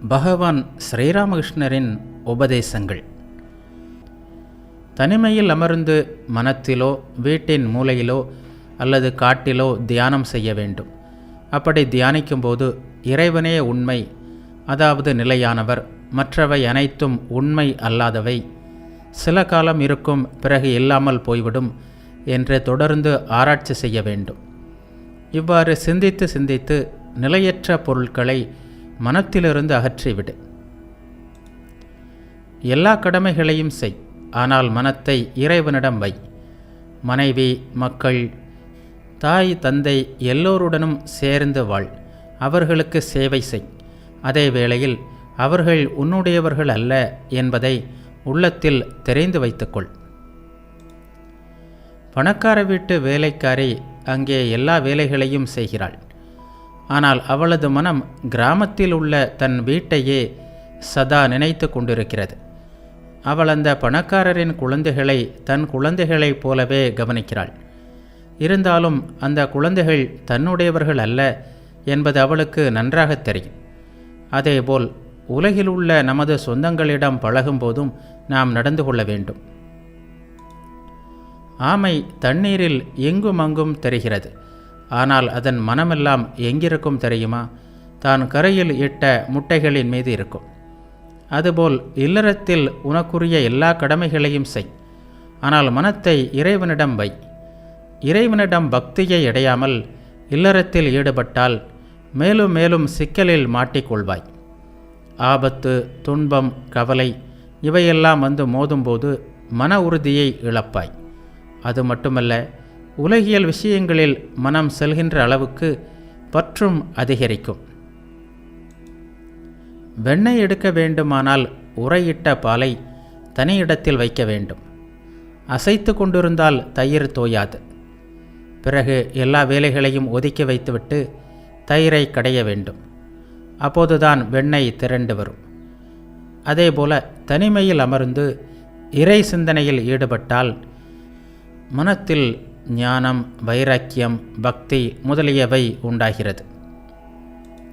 பகவான் ஸ்ரீராமகிருஷ்ணரின் உபதேசங்கள். தனிமையில் அமர்ந்து மனத்திலோ வீட்டின் மூலையிலோ அல்லது காட்டிலோ தியானம் செய்ய வேண்டும். அப்படி தியானிக்கும்போது இறைவனே உண்மை, அதாவது நிலையானவர், மற்றவை அனைத்தும் உண்மை அல்லாதவை, சில காலம் இருக்கும் பிறகு இல்லாமல் போய்விடும் என்று தொடர்ந்து ஆராய்ச்சி செய்ய வேண்டும். இவ்வாறு சிந்தித்து சிந்தித்து நிலையற்ற பொருட்களை மனத்திலிருந்து அகற்றிவிடு. எல்லா கடமைகளையும் செய், ஆனால் மனத்தை இறைவனிடம் வை. மனைவி, மக்கள், தாய், தந்தை எல்லோருடனும் சேர்ந்து வாழ். அவர்களுக்கு சேவை செய். அதே வேளையில் அவர்கள் உன்னுடையவர்கள் அல்ல என்பதை உள்ளத்தில் தெரிந்து வைத்துக்கொள். பணக்கார வீட்டு வேலைக்காரி அங்கே எல்லா வேலைகளையும் செய்கிறாள். ஆனால் அவளது மனம் கிராமத்தில் உள்ள தன் வீட்டையே சதா நினைத்து கொண்டிருக்கிறது. அவள் அந்த பணக்காரரின் குழந்தைகளை தன் குழந்தைகளைப் போலவே கவனிக்கிறாள். இருந்தாலும் அந்த குழந்தைகள் தன்னுடையவர்கள் அல்ல என்பது அவளுக்கு நன்றாக தெரியும். அதேபோல் உலகில் உள்ள நமது சொந்தங்களிடம் பழகும்போதும் நாம் நடந்து கொள்ள வேண்டும். ஆமை தண்ணீரில் எங்கும் அங்கும் தெரிகிறது, ஆனால் அதன் மனமெல்லாம் எங்கிருக்கும் தெரியுமா? தான் கரையில் இட்ட முட்டைகளின் மீது இருக்கும். அதுபோல் இல்லறத்தில் உனக்குரிய எல்லா கடமைகளையும் செய், ஆனால் மனத்தை இறைவனிடம் வை. இறைவனிடம் பக்தியை அடையாமல் இல்லறத்தில் ஈடுபட்டால் மேலும் மேலும் சிக்கலில் மாட்டிக்கொள்வாய். ஆபத்து, துன்பம், கவலை இவையெல்லாம் வந்து மோதும்போது மன உறுதியை இழப்பாய். அது மட்டுமல்ல, உலகியல் விஷயங்களில் மனம் செல்கின்ற அளவுக்கு பற்றும் அதிகரிக்கும். வெண்ணெய் எடுக்க வேண்டுமானால் உறையிட்ட பாலை தனி இடத்தில் வைக்க வேண்டும். அசைத்து கொண்டிருந்தால் தயிர் தோயாது. பிறகு எல்லா வேலைகளையும் ஒதுக்கி வைத்துவிட்டு தயிரை கடைய வேண்டும். அப்போதுதான் வெண்ணெய் திரண்டு வரும். அதேபோல தனிமையில் அமர்ந்து இறை சிந்தனையில் ஈடுபட்டால் மனத்தில் ஞானம், வைராக்கியம், பக்தி முதலியவை உண்டாகிறது.